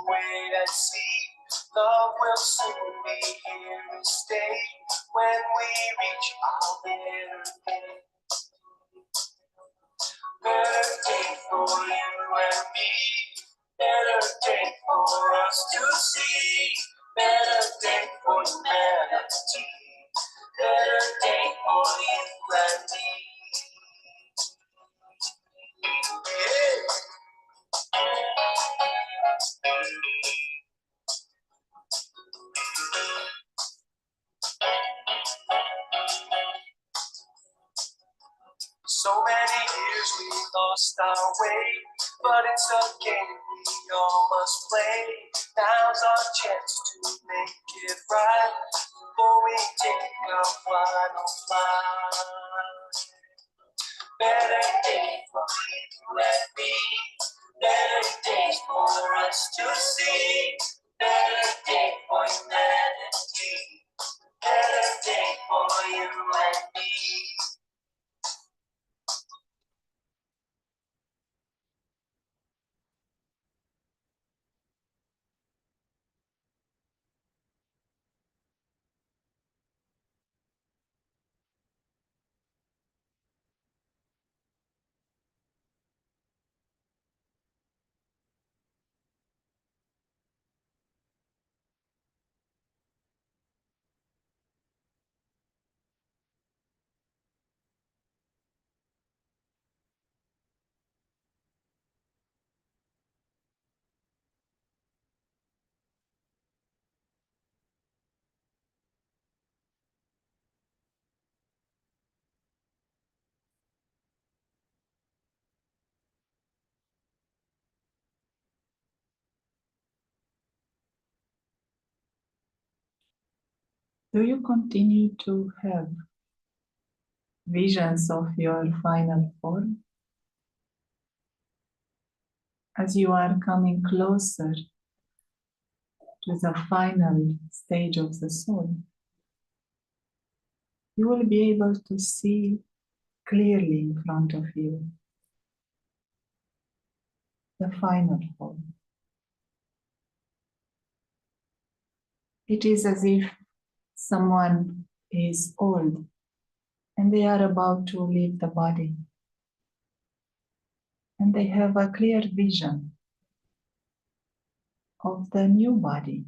wait and see. Love will soon be here to stay when we reach our better day. Better day for you and me. Better day for us to see. Better day for humanity. Better day for you and me. Yeah. So many years we lost our way, but it's a game we all must play. Now's our chance to make it right before we take our final flight. Better day for you and me. Better days for us to see. Better day for humanity. Better day for you and me. Do you continue to have visions of your final form? As you are coming closer to the final stage of the soul, you will be able to see clearly in front of you the final form. It is as if someone is old and they are about to leave the body, and they have a clear vision of the new body.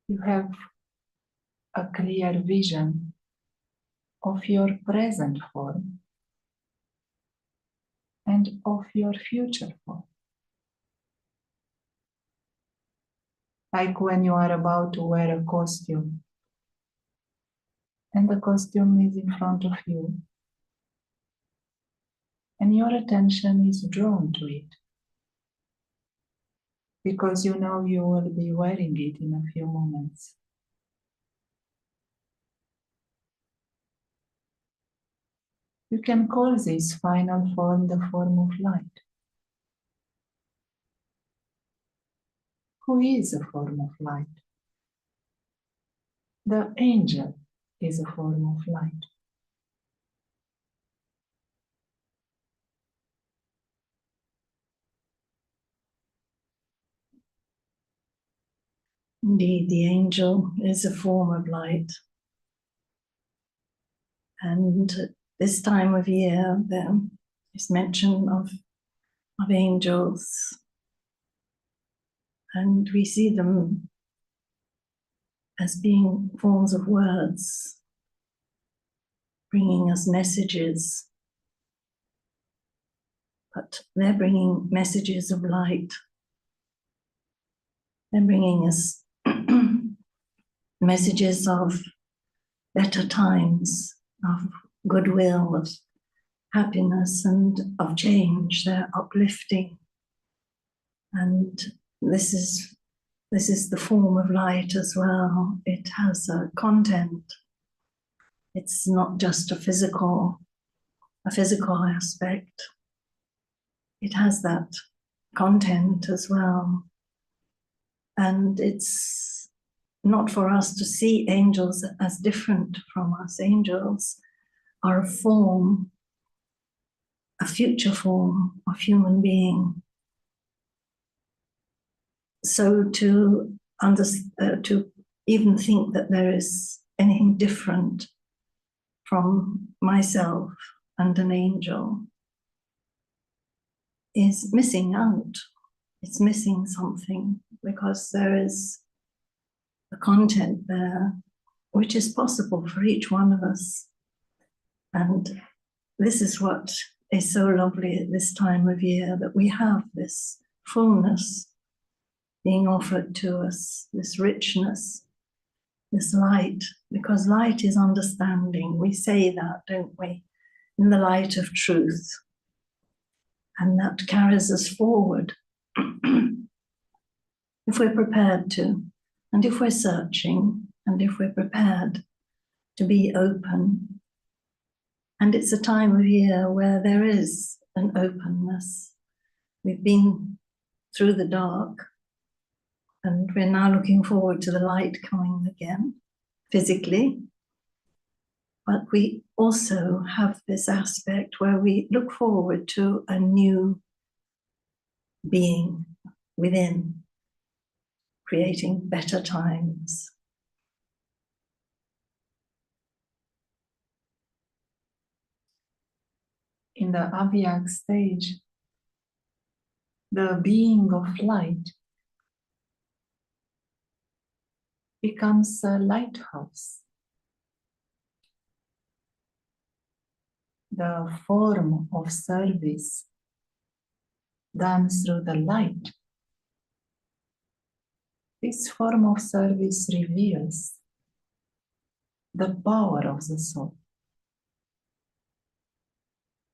You have a clear vision of your present form and of your future form. Like when you are about to wear a costume and the costume is in front of you and your attention is drawn to it because you know you will be wearing it in a few moments. You can call this final form the form of light. Who is a form of light? The angel is a form of light. Indeed, the angel is a form of light. And this time of year, there is mention of angels. And we see them as being forms of words, bringing us messages. But they're bringing messages of light. They're bringing us messages of better times, of goodwill, of happiness, and of change. They're uplifting. And this is the form of light as well. It has a content. It's not just a physical aspect. It has that content as well. And it's not for us to see angels as different from us. Angels are a future form of human being. So to even think that there is anything different from myself and an angel is missing out. It's missing something, because there is a content there which is possible for each one of us. And this is what is so lovely at this time of year, that we have this fullness being offered to us, this richness, this light, because light is understanding. We say that, don't we? In the light of truth. And that carries us forward if we're prepared to, and if we're searching, and if we're prepared to be open. And it's a time of year where there is an openness. We've been through the dark, and we're now looking forward to the light coming again, physically. But we also have this aspect where we look forward to a new being within, creating better times. In the Avyakt stage, the being of light becomes a lighthouse. The form of service done through the light. This form of service reveals the power of the soul.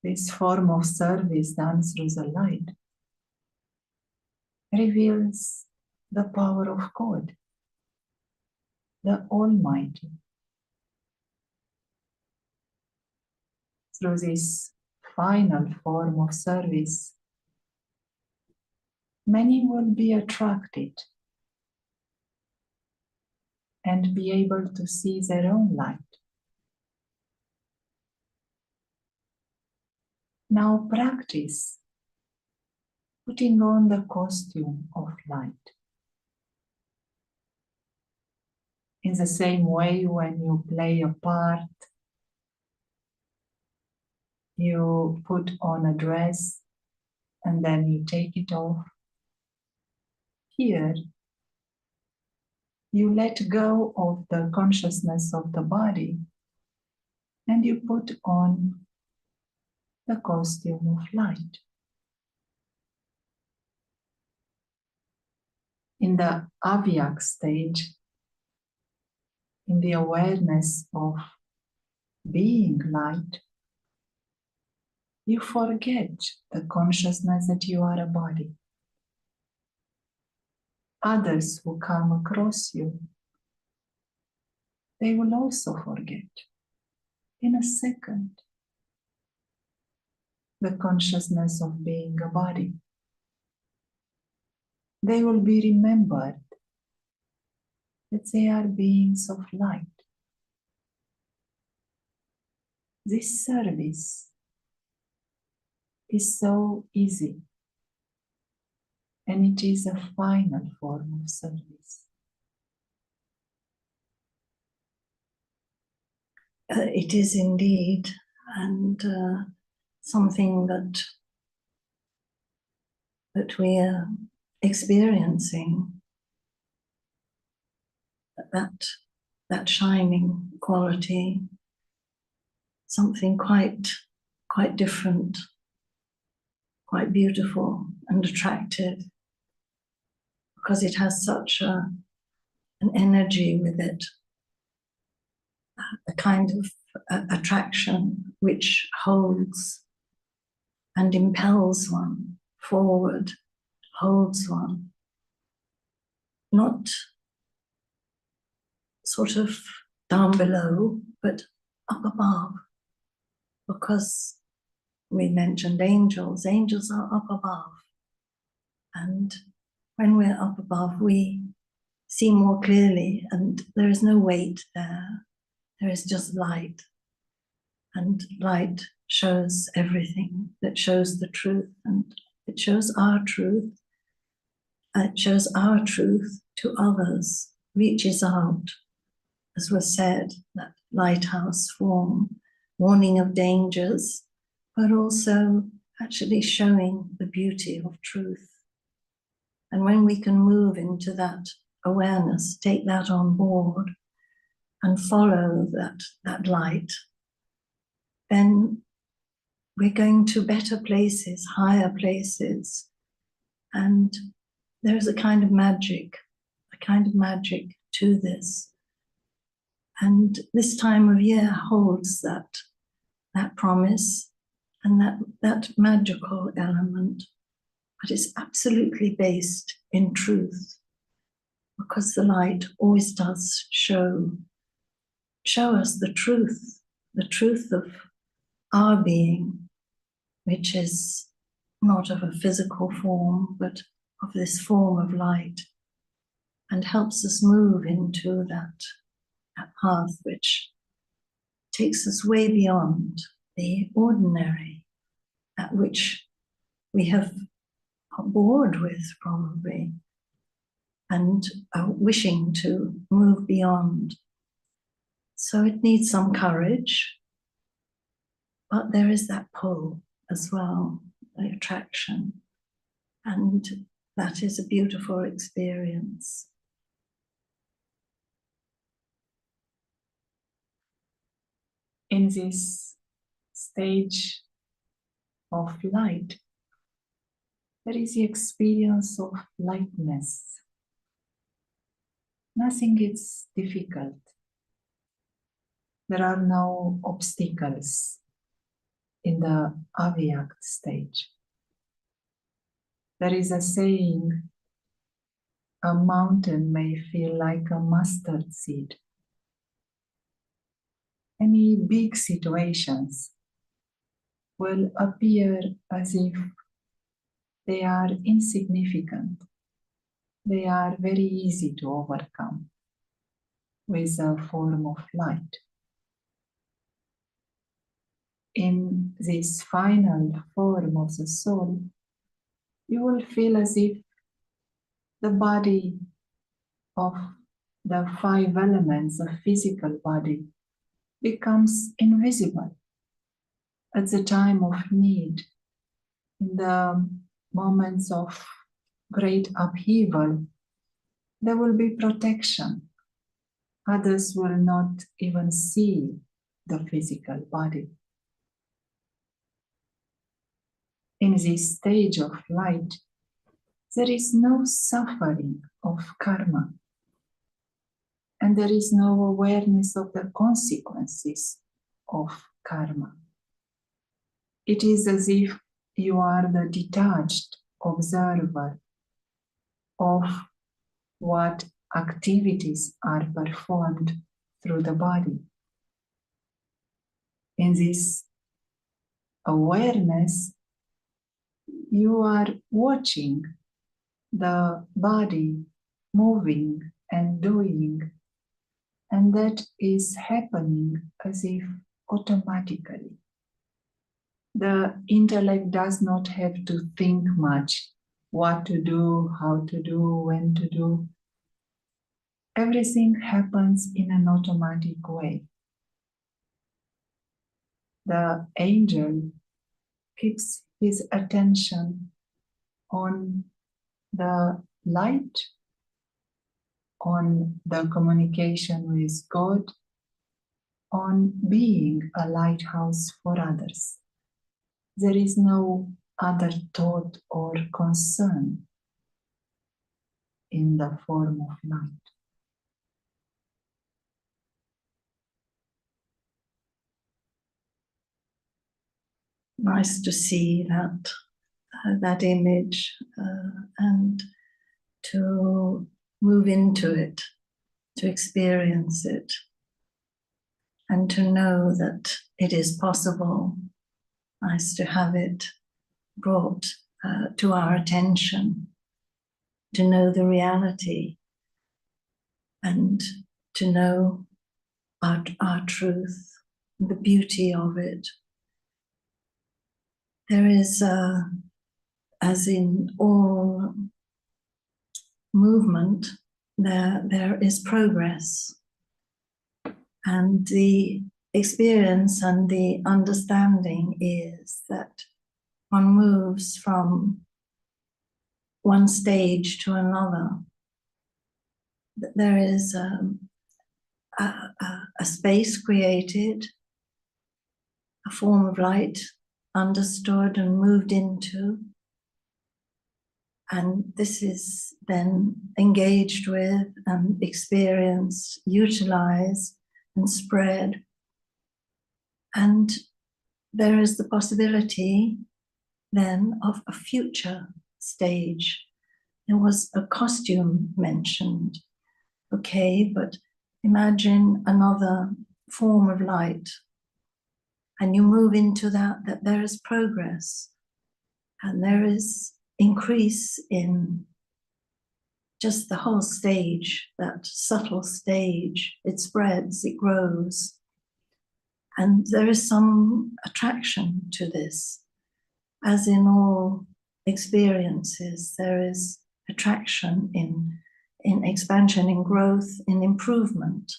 This form of service done through the light reveals the power of God, the Almighty. Through this final form of service, many will be attracted and be able to see their own light. Now practice putting on the costume of light. In the same way, when you play a part, you put on a dress and then you take it off. Here, you let go of the consciousness of the body and you put on the costume of light. In the Avyakt stage, in the awareness of being light, you forget the consciousness that you are a body. Others who come across you, they will also forget in a second the consciousness of being a body. They will be remembered that they are beings of light. This service is so easy, and it is a final form of service. It is indeed, and something that we are experiencing, that shining quality, something quite different, quite beautiful and attractive, because it has such an energy with it, a kind of attraction which holds and impels one forward, holds one, not sort of down below, but up above, because we mentioned angels. Angels are up above. And when we're up above, we see more clearly, and there is no weight there. There is just light. And light shows everything, that shows the truth, and it shows our truth. It shows our truth to others, reaches out, as was said, that lighthouse form, warning of dangers, but also actually showing the beauty of truth. And when we can move into that awareness, take that on board and follow that light, then we're going to better places, higher places. And there's a kind of magic to this. And this time of year holds that promise and that magical element, but it's absolutely based in truth, because the light always does show us the truth of our being, which is not of a physical form, but of this form of light, and helps us move into that path which takes us way beyond the ordinary, at which we have got bored with probably, and are wishing to move beyond. So it needs some courage, but there is that pull as well, the attraction, and that is a beautiful experience. In this stage of light, there is the experience of lightness. Nothing is difficult. There are no obstacles in the Avyakt stage. There is a saying, a mountain may feel like a mustard seed. Any big situations will appear as if they are insignificant. They are very easy to overcome with a form of light. In this final form of the soul, you will feel as if the body of the 5 elements, the physical body, becomes invisible at the time of need, in the moments of great upheaval. There will be protection. Others will not even see the physical body. In this stage of light, there is no suffering of karma, and there is no awareness of the consequences of karma. It is as if you are the detached observer of what activities are performed through the body. In this awareness, you are watching the body moving and doing, and that is happening as if automatically. The intellect does not have to think much what to do, how to do, when to do. Everything happens in an automatic way. The angel keeps his attention on the light, on the communication with God, on being a lighthouse for others. There is no other thought or concern in the form of light. Nice to see that image and to move into it, to experience it, and to know that it is possible. Nice to have it brought to our attention, to know the reality and to know our truth, the beauty of it. There is, as in all movement, there is progress. And the experience and the understanding is that one moves from one stage to another. There is a space created, a form of light understood and moved into, and this is then engaged with and experienced, utilized and spread. And there is the possibility then of a future stage. There was a costume mentioned. Okay, but imagine another form of light, and you move into that there is progress, and there is increase in just the whole stage, that subtle stage. It spreads, it grows, and there is some attraction to this. As in all experiences, there is attraction in expansion, in growth, in improvement.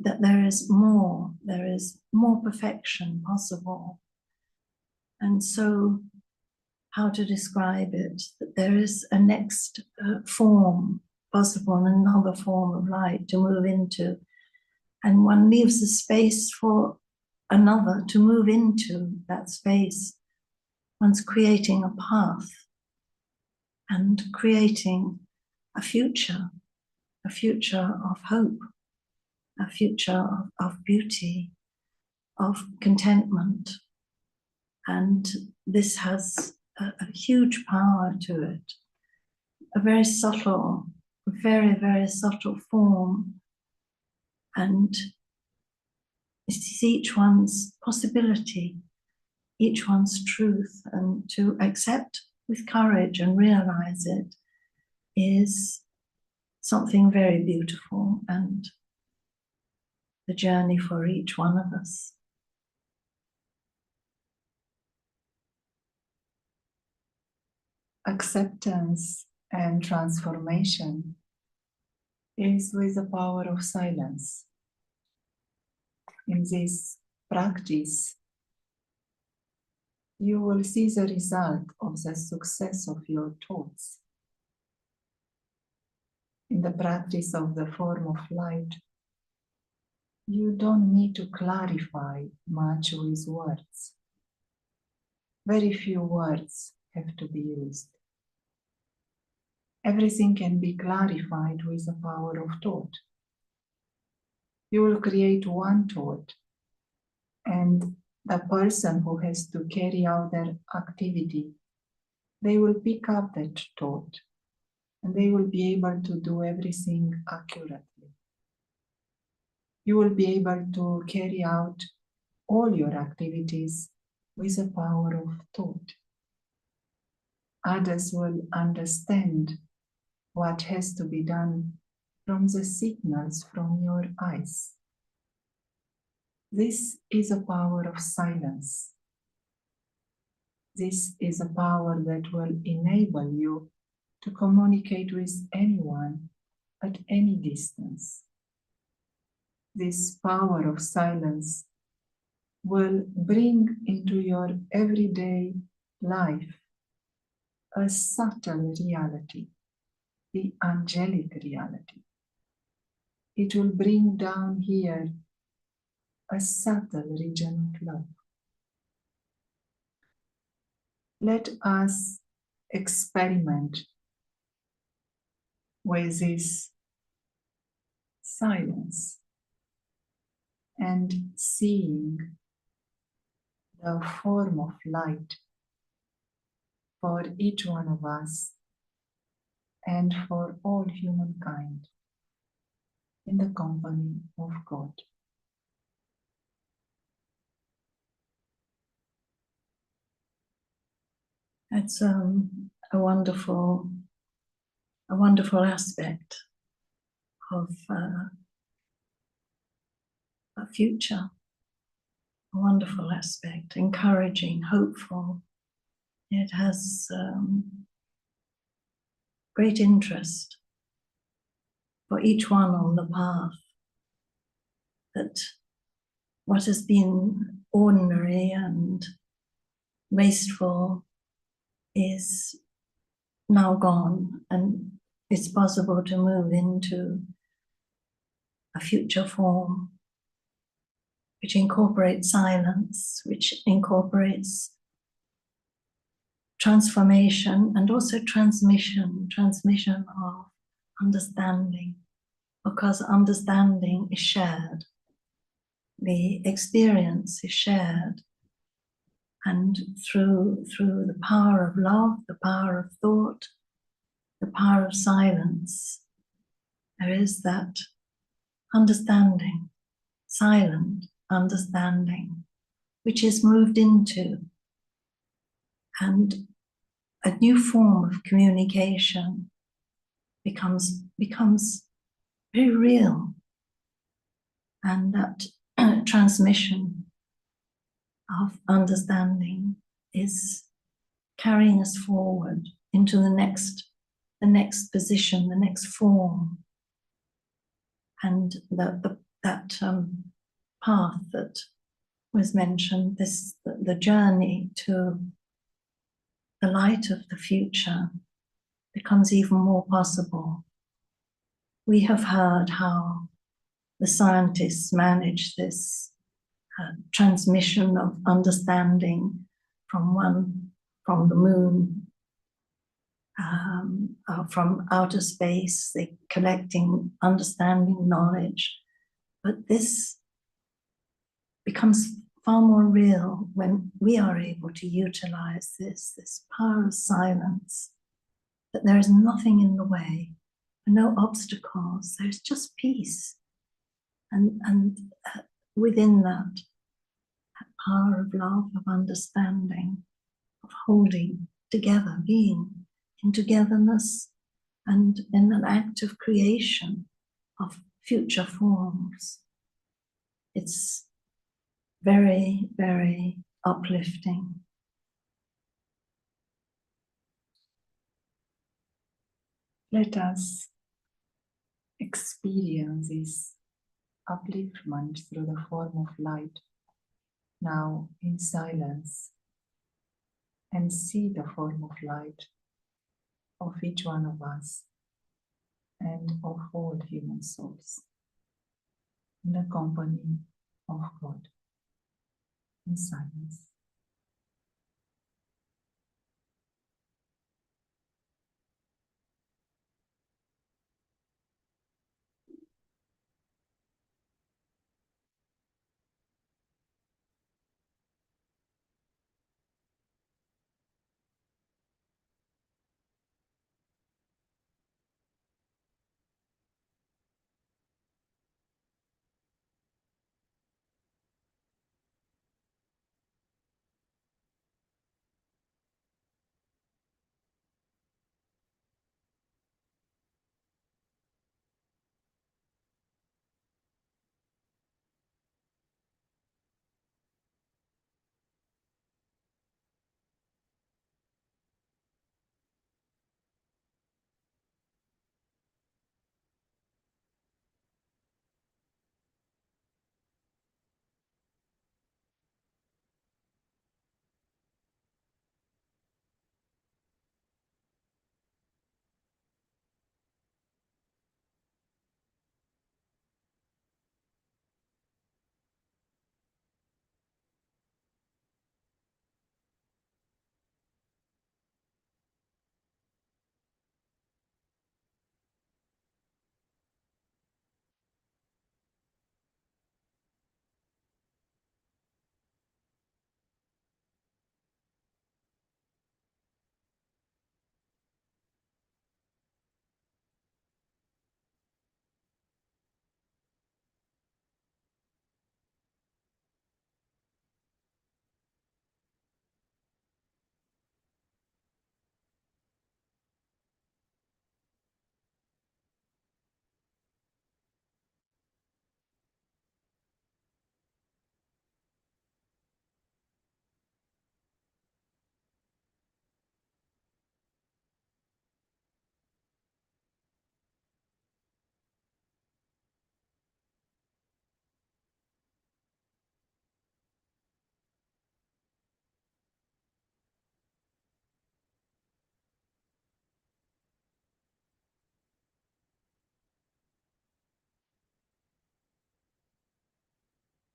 That there is more perfection possible. And so, how to describe it? That there is a next form possible, another form of light to move into, and one leaves a space for another to move into that space. One's creating a path and creating a future of hope, a future of beauty, of contentment. And this has a huge power to it, a very subtle, very, very subtle form. And it is each one's possibility, each one's truth, and to accept with courage and realize it is something very beautiful, and the journey for each one of us. Acceptance and transformation is with the power of silence. In this practice, you will see the result of the success of your thoughts. In the practice of the form of light, you don't need to clarify much with words. Very few words have to be used. Everything can be clarified with the power of thought. You will create one thought, and the person who has to carry out their activity, they will pick up that thought, and they will be able to do everything accurately. You will be able to carry out all your activities with the power of thought. Others will understand what has to be done from the signals from your eyes. This is a power of silence. This is a power that will enable you to communicate with anyone at any distance. This power of silence will bring into your everyday life a subtle reality, the angelic reality. It will bring down here a subtle region of love. Let us experiment with this silence and seeing the form of light for each one of us and for all humankind in the company of God. It's a wonderful aspect of a future a wonderful aspect, encouraging, hopeful. It has great interest for each one on the path, that what has been ordinary and wasteful is now gone, and it's possible to move into a future form which incorporates silence, which incorporates transformation and also transmission of understanding, because understanding is shared, the experience is shared, and through the power of love, the power of thought, the power of silence, there is that understanding, silent understanding, which is moved into, and a new form of communication becomes very real, and that transmission of understanding is carrying us forward into the next position, the next form, and that path that was mentioned, the journey to the light of the future becomes even more possible. We have heard how the scientists manage this transmission of understanding from the moon, from outer space. They're collecting understanding, knowledge, but this becomes far more real when we are able to utilize this power of silence, that there is nothing in the way, no obstacles, there's just peace. And within that power of love, of understanding, of holding together, being in togetherness, and in an act of creation of future forms. It's very, very uplifting. Let us experience this upliftment through the form of light now in silence, and see the form of light of each one of us and of all human souls in the company of God in silence.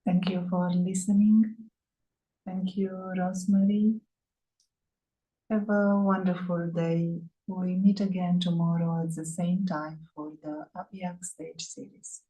Thank you for listening. Thank you, Rosemary. Have a wonderful day. We meet again tomorrow at the same time for the Avyakt stage series.